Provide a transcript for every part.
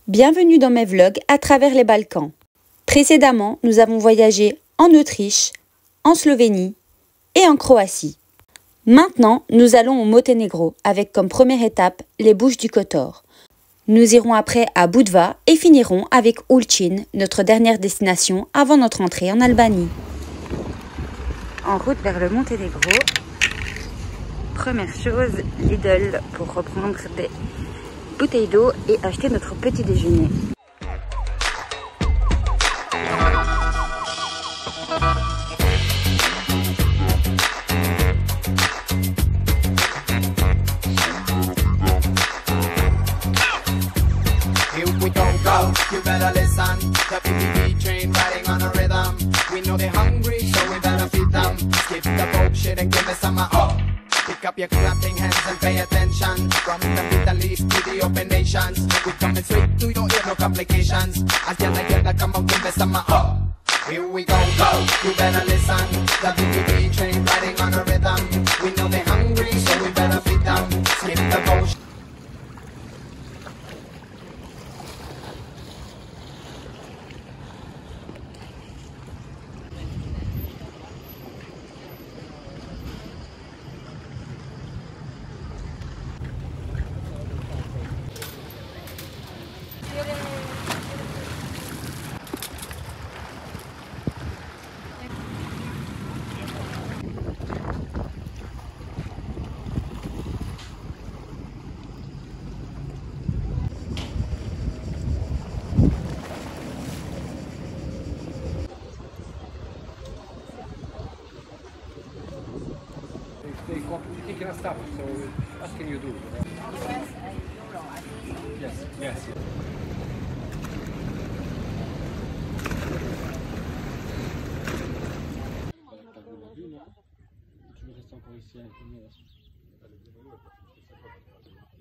Bienvenue dans mes vlogs à travers les Balkans. Précédemment, nous avons voyagé en Autriche, en Slovénie et en Croatie. Maintenant, nous allons au Monténégro avec comme première étape les Bouches du Kotor. Nous irons après à Budva et finirons avec Ulcin, notre dernière destination avant notre entrée en Albanie. En route vers le Monténégro, première chose, Lidl pour reprendre des bouteilles d'eau et acheter notre petit déjeuner. You better listen, the PPP train riding on a rhythm. We know they're hungry, so we better feed them. Skip the bullshit and give me some Pick up your clapping hands and pay attention. From the Middle East to the open nations, we coming straight to your ear, no complications. As yalla, come on, give me some Here we go, go. You better listen, the PPP train riding on a rhythm. We know they're hungry, so we better feed them. Skip the bullshit. They can stop. So what can you do? Yes, yes.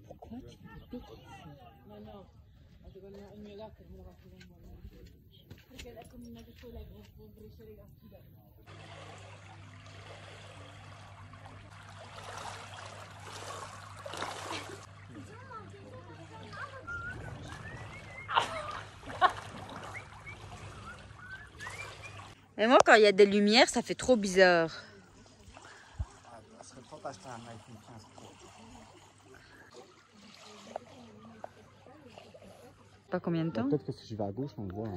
Pourquoi tu me piques? No, no. Il mio gatto me lo va a fare un buon. Perché è come una piccola che può crescere i gatti da. Mais moi, quand il y a des lumières, ça fait trop bizarre. Pas combien de temps? Peut-être que si je vais à gauche, on le voit.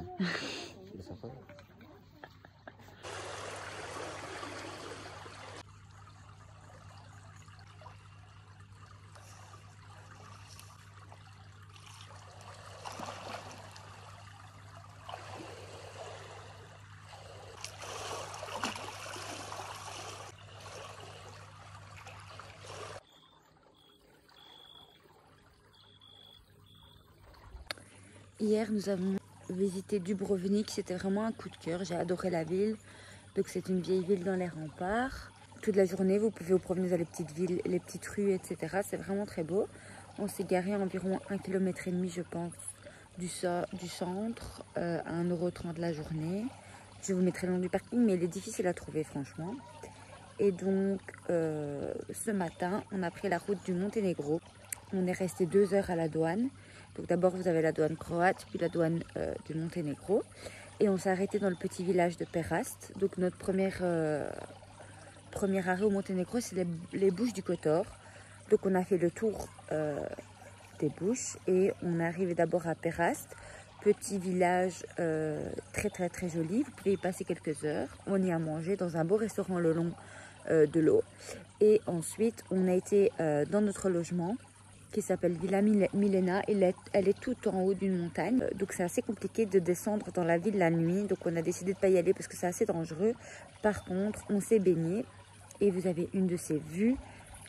Hier, nous avons visité Dubrovnik. C'était vraiment un coup de cœur. J'ai adoré la ville. Donc, c'est une vieille ville dans les remparts. Toute la journée, vous pouvez vous promener dans les petites villes, les petites rues, etc. C'est vraiment très beau. On s'est garé à environ 1,5 km, je pense, du centre à 1,30 € la journée. Je vous mettrai le nom du parking, mais il est difficile à trouver, franchement. Et donc, ce matin, on a pris la route du Monténégro. On est resté 2 heures à la douane. Donc d'abord, vous avez la douane croate, puis la douane du Monténégro. Et on s'est arrêté dans le petit village de Perast. Donc notre premier arrêt au Monténégro, c'est les Bouches du Kotor. Donc on a fait le tour des Bouches et on est arrivé d'abord à Perast. Petit village très joli. Vous pouvez y passer quelques heures. On y a mangé dans un beau restaurant le long de l'eau. Et ensuite, on a été dans notre logement, qui s'appelle Villa Milena. Elle est tout en haut d'une montagne. Donc c'est assez compliqué de descendre dans la ville la nuit. Donc on a décidé de ne pas y aller parce que c'est assez dangereux. Par contre, on s'est baigné. Et vous avez une de ces vues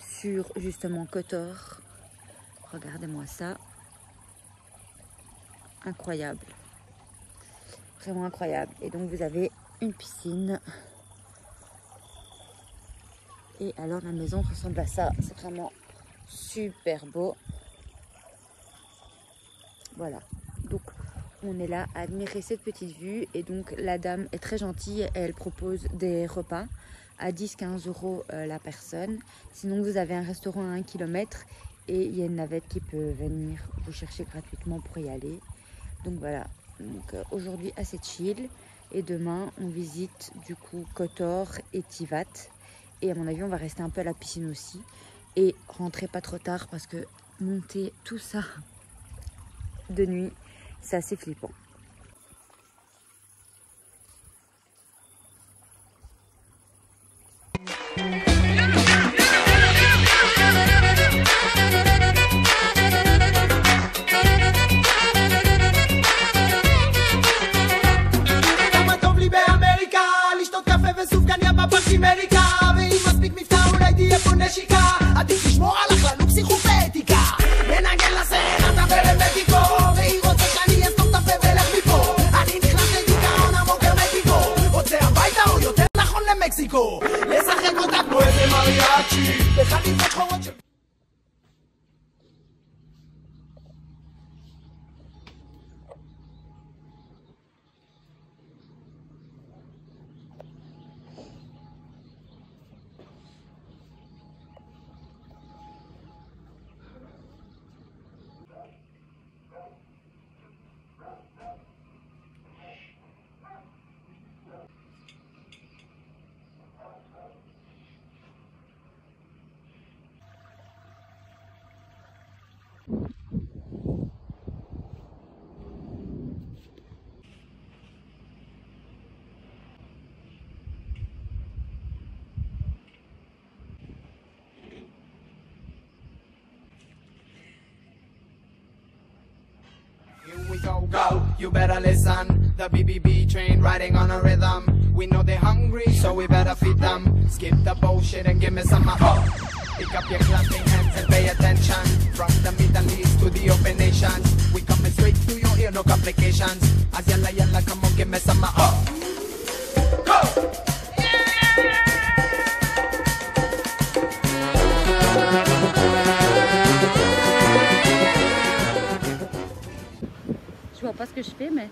sur justement Kotor. Regardez-moi ça. Incroyable. Vraiment incroyable. Et donc vous avez une piscine. Et alors la maison ressemble à ça. C'est vraiment super beau. Voilà, donc on est là à admirer cette petite vue. Et donc la dame est très gentille, elle propose des repas à 10-15 € la personne. Sinon vous avez un restaurant à 1 km et il y a une navette qui peut venir vous chercher gratuitement pour y aller. Donc voilà, donc, aujourd'hui assez chill. Et demain, on visite du coup Kotor et Tivat. Et à mon avis, on va rester un peu à la piscine aussi. Et rentrer pas trop tard parce que monter tout ça de nuit, c'est assez flippant. עדיף לשמור על הכללות פסיכופתיקה ננגן לסרט הפרמטיקו והיא רוצה שאני אסתום את הפה ולך מפה אני נכנס לדיכאון עמוק הרמטיקו רוצה הביתה או יותר נכון למקסיקו לשחק אותה כמו איזה מריאצ'י בחליפות שחורות של we go, go, you better listen. The BBB train riding on a rhythm. We know they're hungry, so we better feed them. Skip the bullshit and give me some pick up your clapping hands and pay attention. From the Middle East to the open nations, we coming straight to your ear, no complications. As yalla yalla, come on, give me some go! Je vois pas ce que je fais, mais...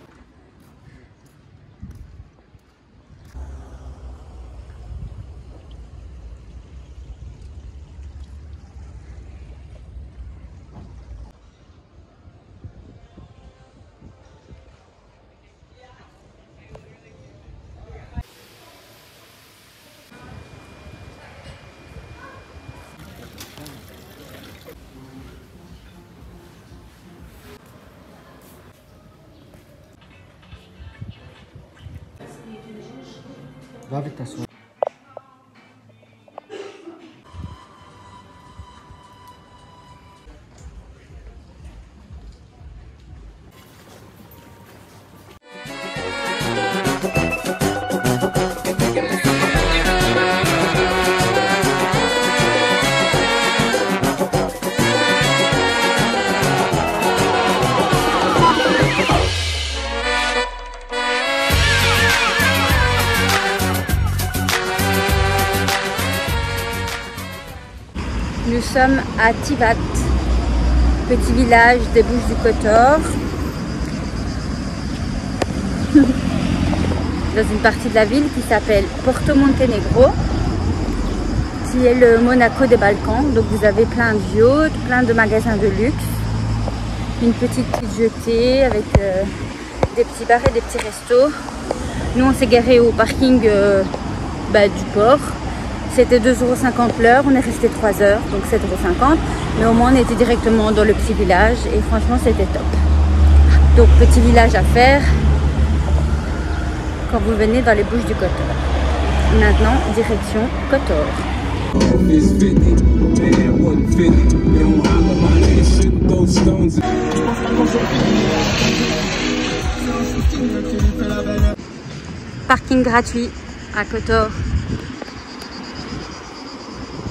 Va avec ta soeur. Nous sommes à Tivat, petit village des Bouches du Kotor, dans une partie de la ville qui s'appelle Porto Montenegro, qui est le Monaco des Balkans. Donc vous avez plein de yachts, plein de magasins de luxe, une petite jetée avec des petits bars et des petits restos. Nous on s'est garé au parking du port. C'était 2,50 € l'heure, on est resté 3 heures, donc 7,50 €. Mais au moins on était directement dans le petit village et franchement c'était top. Donc petit village à faire quand vous venez dans les Bouches du Kotor. Maintenant, direction Kotor. Parking gratuit à Kotor.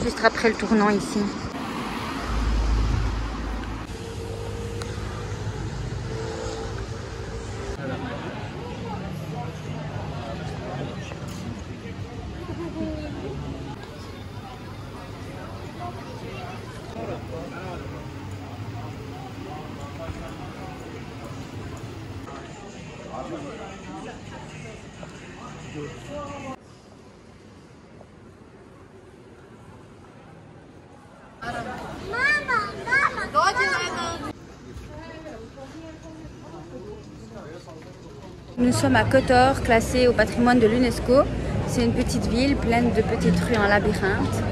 Juste après le tournant ici. Nous sommes à Kotor, classée au patrimoine de l'UNESCO. C'est une petite ville pleine de petites rues en labyrinthe.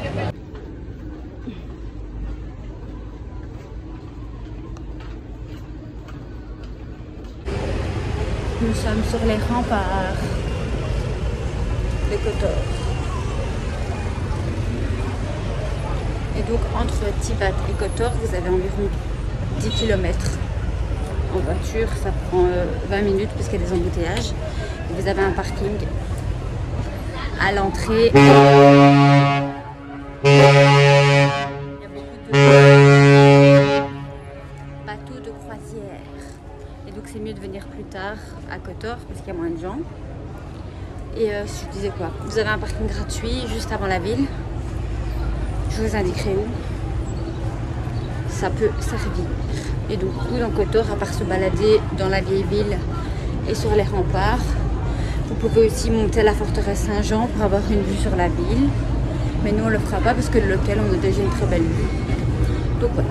Nous sommes sur les remparts de Kotor. Et donc entre Tivat et Kotor, vous avez environ 10 km. En voiture, ça prend 20 minutes parce qu'il y a des embouteillages. Et vous avez un parking à l'entrée. Il y a beaucoup de bateaux de croisière. Et donc c'est mieux de venir plus tard à Kotor parce qu'il y a moins de gens. Et je disais quoi, vous avez un parking gratuit juste avant la ville. Je vous indiquerai où. Ça peut servir. Et donc dans Kotor, à part se balader dans la vieille ville et sur les remparts, vous pouvez aussi monter à la forteresse Saint-Jean pour avoir une vue sur la ville. Mais nous on le fera pas parce que de l'hôtel on a déjà une très belle vue. Donc voilà.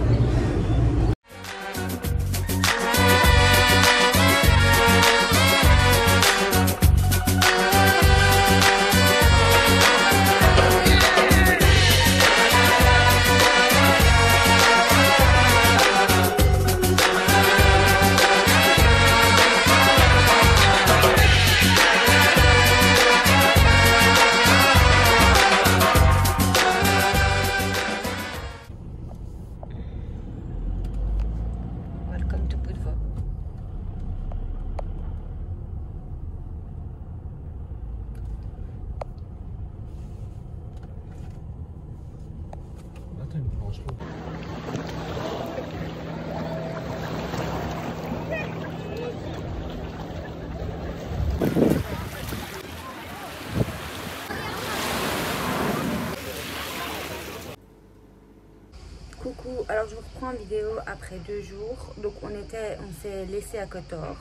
Welcome to Budva. Attends, une planche là. Coucou, alors je vous reprends en vidéo après 2 jours. Donc on s'est laissé à Kotor.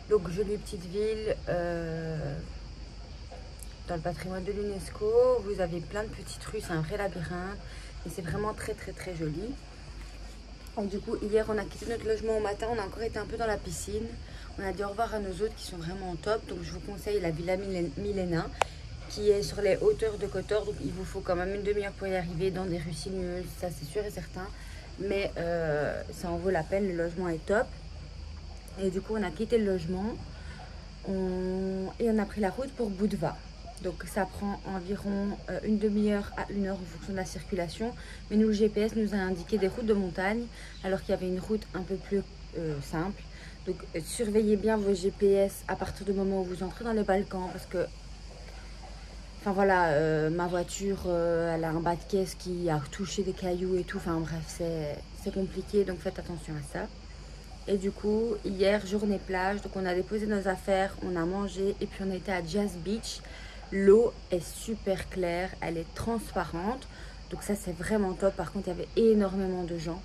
Donc jolie petite ville dans le patrimoine de l'UNESCO. Vous avez plein de petites rues, c'est un vrai labyrinthe et c'est vraiment très joli. Donc du coup hier on a quitté notre logement au matin, on a encore été un peu dans la piscine. On a dit au revoir à nos hôtes qui sont vraiment au top. Donc je vous conseille la Villa Milena qui est sur les hauteurs de Kotor. Donc il vous faut quand même une demi-heure pour y arriver dans des rues sinueuses, ça c'est sûr et certain. Mais ça en vaut la peine, le logement est top. Et du coup on a quitté le logement et on a pris la route pour Budva. Donc ça prend environ une demi-heure à 1 heure en fonction de la circulation. Mais nous le GPS nous a indiqué des routes de montagne alors qu'il y avait une route un peu plus simple. Donc surveillez bien vos GPS à partir du moment où vous entrez dans les Balkans parce que enfin voilà, ma voiture, elle a un bas de caisse qui a touché des cailloux et tout. Enfin bref, c'est compliqué, donc faites attention à ça. Et du coup, hier, journée plage, donc on a déposé nos affaires, on a mangé et puis on a été à Jazz Beach. L'eau est super claire, elle est transparente. Donc ça, c'est vraiment top. Par contre, il y avait énormément de gens.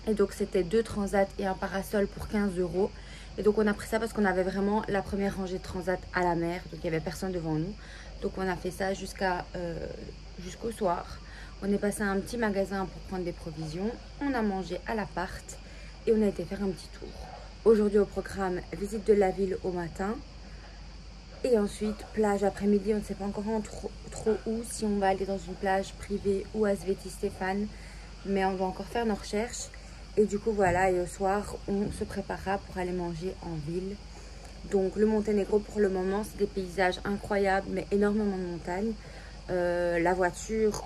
Et donc, c'était 2 transats et un parasol pour 15 €. Et donc, on a pris ça parce qu'on avait vraiment la première rangée de transat à la mer. Donc, il n'y avait personne devant nous. Donc on a fait ça jusqu'au soir. On est passé à un petit magasin pour prendre des provisions. On a mangé à l'appart et on a été faire un petit tour. Aujourd'hui au programme, visite de la ville au matin. Et ensuite plage après-midi. On ne sait pas encore trop où, si on va aller dans une plage privée ou à Sveti Stéphane. Mais on va encore faire nos recherches. Et du coup voilà, et au soir on se préparera pour aller manger en ville. Donc le Monténégro pour le moment c'est des paysages incroyables mais énormément de montagnes. La voiture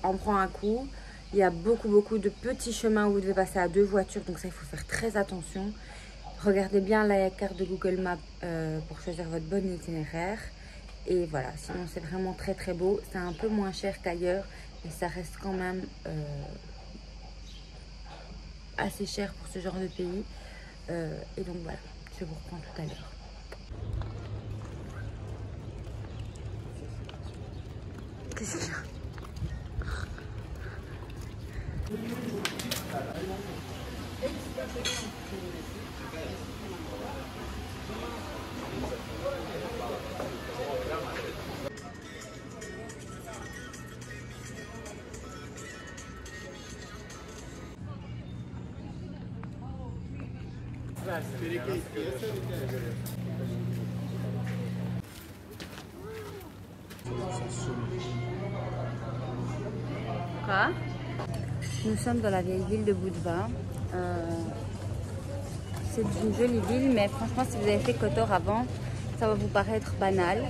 en prend un coup. Il y a beaucoup de petits chemins où vous devez passer à 2 voitures, donc ça il faut faire très attention. Regardez bien la carte de Google Maps pour choisir votre bon itinéraire. Et voilà, sinon c'est vraiment très beau. C'est un peu moins cher qu'ailleurs mais ça reste quand même assez cher pour ce genre de pays. Et donc voilà, je vous reprends tout à l'heure. Qu'est-ce qu'il y a? Boudva. Nous sommes dans la vieille ville de Boudva. C'est une jolie ville, mais franchement, si vous avez fait Kotor avant, ça va vous paraître banal.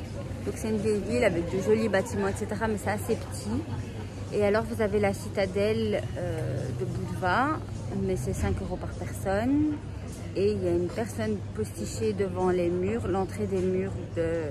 Donc c'est une vieille ville avec de jolis bâtiments, etc. Mais c'est assez petit. Et alors, vous avez la citadelle de Boudva, mais c'est 5 € par personne. Et il y a une personne postichée devant les murs, l'entrée des murs de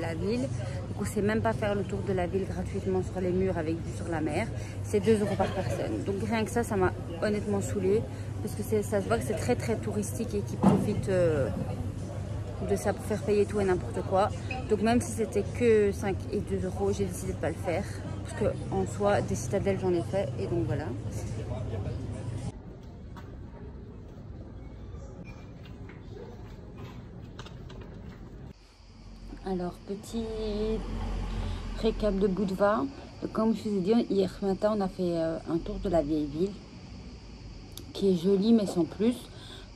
la ville. Donc on ne sait même pas faire le tour de la ville gratuitement sur les murs avec vue sur la mer. C'est 2 € par personne. Donc rien que ça m'a honnêtement saoulée. Parce que ça se voit que c'est très très touristique et qu'ils profitent de ça pour faire payer tout et n'importe quoi. Donc même si c'était que 5 et 2 €, j'ai décidé de ne pas le faire. Parce qu'en soi, des citadelles j'en ai fait et donc voilà. Alors, petit récap de Boudva. Comme je vous ai dit, hier matin, on a fait un tour de la vieille ville qui est jolie mais sans plus.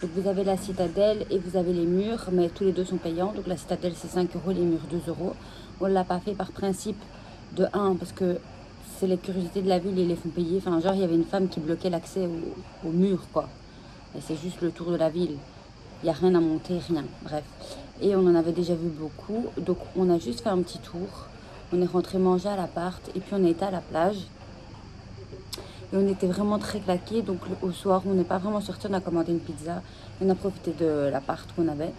Donc vous avez la citadelle et vous avez les murs, mais tous les deux sont payants. Donc la citadelle c'est 5 €, les murs 2 €. On ne l'a pas fait par principe de 1 parce que c'est les curiosités de la ville et ils les font payer. Enfin genre il y avait une femme qui bloquait l'accès au mur quoi. Et c'est juste le tour de la ville. Il n'y a rien à monter, rien. Bref. Et on en avait déjà vu beaucoup. Donc on a juste fait un petit tour. On est rentré manger à l'appart et puis on est été à la plage. Et on était vraiment très claqués. Donc au soir, on n'est pas vraiment sorti. On a commandé une pizza. On a profité de l'appart qu'on avait.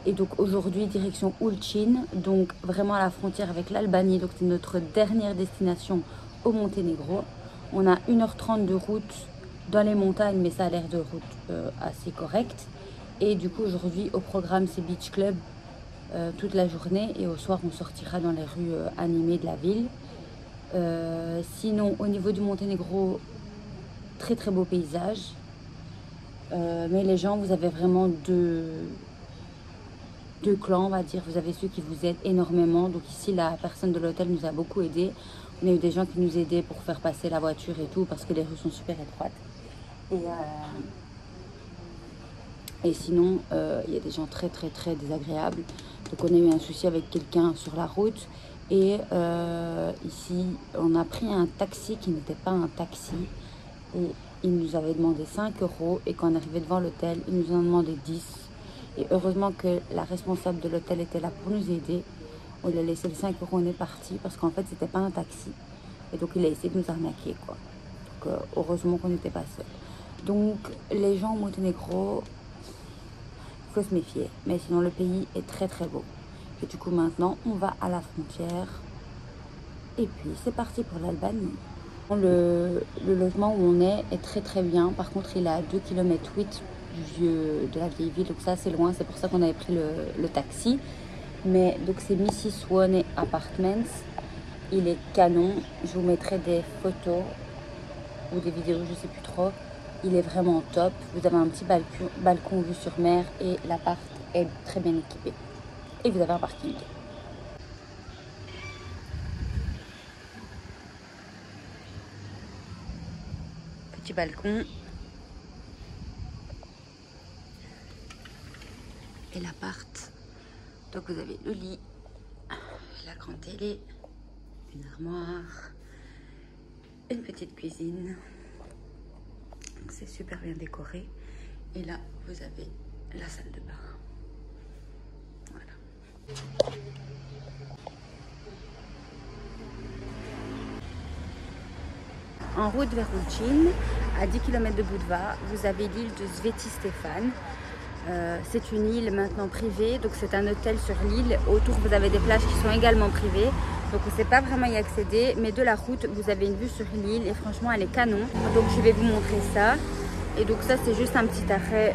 Et donc aujourd'hui, direction Ulcin. Donc vraiment à la frontière avec l'Albanie. Donc c'est notre dernière destination au Monténégro. On a 1h30 de route dans les montagnes. Mais ça a l'air de route assez correcte. Et du coup aujourd'hui au programme c'est Beach Club toute la journée. Et au soir on sortira dans les rues animées de la ville. Sinon au niveau du Monténégro, très très beau paysage, mais les gens, vous avez vraiment deux clans on va dire. Vous avez ceux qui vous aident énormément. Donc ici la personne de l'hôtel nous a beaucoup aidé. On a eu des gens qui nous aidaient pour faire passer la voiture et tout parce que les rues sont super étroites. Et sinon il y a des gens très très très désagréables. Donc on a eu un souci avec quelqu'un sur la route. Et ici, on a pris un taxi qui n'était pas un taxi. Et il nous avait demandé 5 €. Et quand on arrivait devant l'hôtel, il nous en a demandé 10. Et heureusement que la responsable de l'hôtel était là pour nous aider. On lui a laissé les 5 €, on est parti. Parce qu'en fait, c'était pas un taxi. Et donc, il a essayé de nous arnaquer, quoi. Donc, heureusement qu'on n'était pas seuls. Donc, les gens au Monténégro, il faut se méfier. Mais sinon, le pays est très très beau. Et du coup maintenant on va à la frontière et puis c'est parti pour l'Albanie. Le logement où on est très très bien. Par contre il est à 2,8 km de la vieille ville, donc ça c'est loin, c'est pour ça qu'on avait pris le taxi. Mais donc c'est Mrs Swan Apartments, il est canon. Je vous mettrai des photos ou des vidéos, je sais plus trop. Il est vraiment top. Vous avez un petit balcon vue sur mer et l'appart est très bien équipé. Et vous avez un parking. Petit balcon. Et l'appart. Donc vous avez le lit, la grande télé, une armoire, une petite cuisine. Donc c'est super bien décoré. Et là, vous avez la salle de bain. En route vers Ulcin, à 10 km de Boudva, vous avez l'île de Sveti Stefan. C'est une île maintenant privée, donc c'est un hôtel sur l'île. Autour, vous avez des plages qui sont également privées, donc on ne sait pas vraiment y accéder. Mais de la route, vous avez une vue sur l'île et franchement, elle est canon. Donc je vais vous montrer ça. Et donc ça, c'est juste un petit arrêt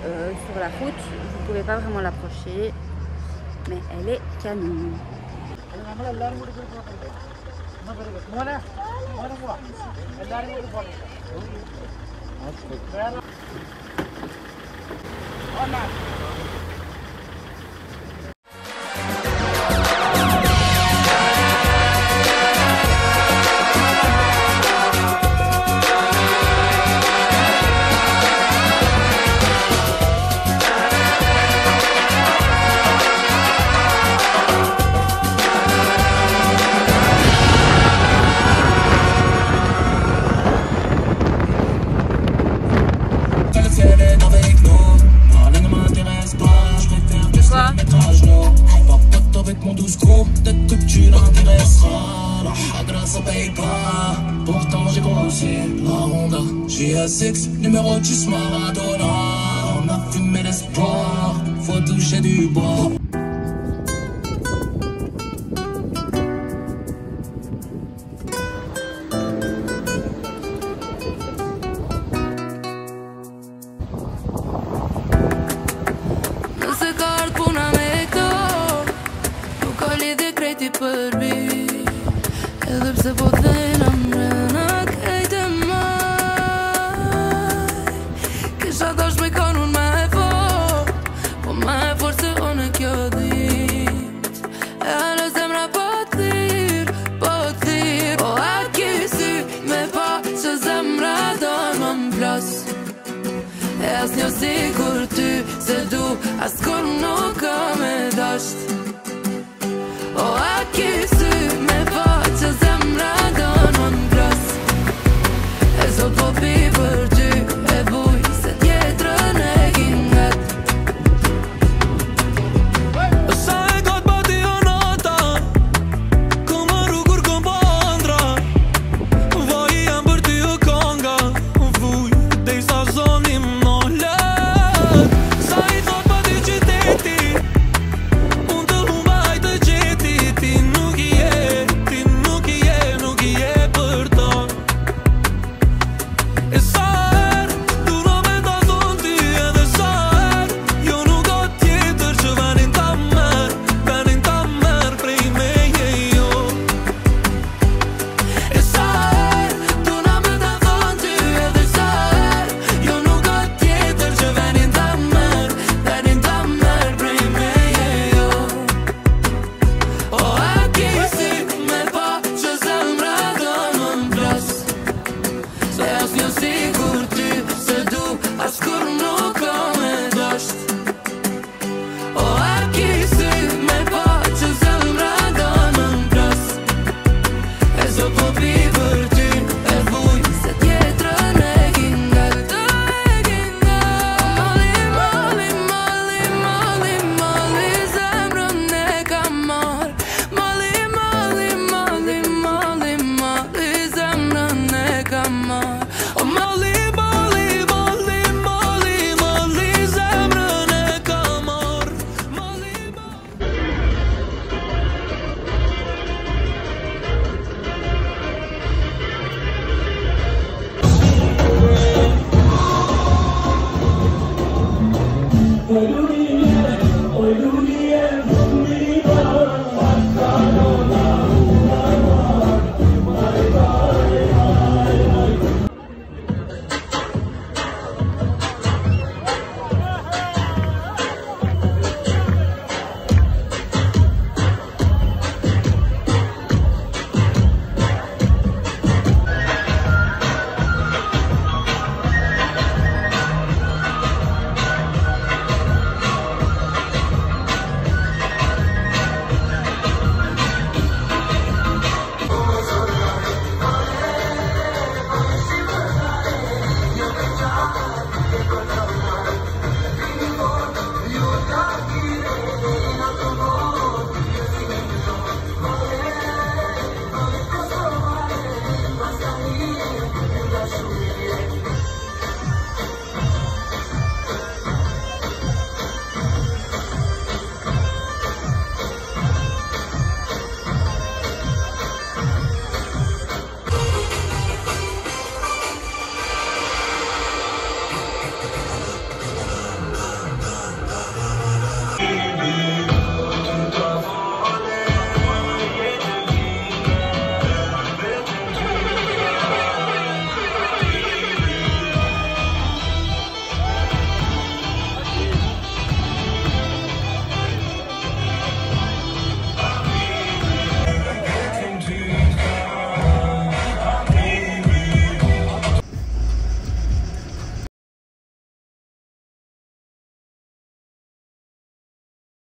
sur la route. Vous ne pouvez pas vraiment l'approcher. Mais elle est canon. GA6, numéro 10 Maradona. On a fumé l'espoir, faut toucher du bois. Edhe pse po thena mrena kejtë maj Kisha dash me kanun ma e fort Po ma e fort se one kjo dit E ale zemra po thirr Po a kisi me pa që zemra do më m'plas E as një si kur ty se du As kur nuk ka me dasht O a kisi me pa që zemra do në m'plas E sot po pi për ty e buj se tjetrën e kingat Sa e got bati o nota Ku më rrugur këm po andra Vaj jam për ty o konga Vuj dej sa zoni m'nollet Sa i thot bati qiteti Unë të humbaj të gjeti Ti nuk i je për ta E sa her du në me ta thonë ty edhe sa her Jo nuk o tjetër që venin ta merë prej meje jo E sa her du në me ta thonë ty edhe sa her Jo nuk o tjetër që venin ta merë prej meje jo O a kisi me pa që zemra do më m'plas Se as një si kur ty se du As kur nuk ka me dasht O a kisi me pa që zemra do më m'plas E sot po pi për ty e vuj Se tjetrën e kingat Mali zemrën e kam mar Mali zemrën e kam mar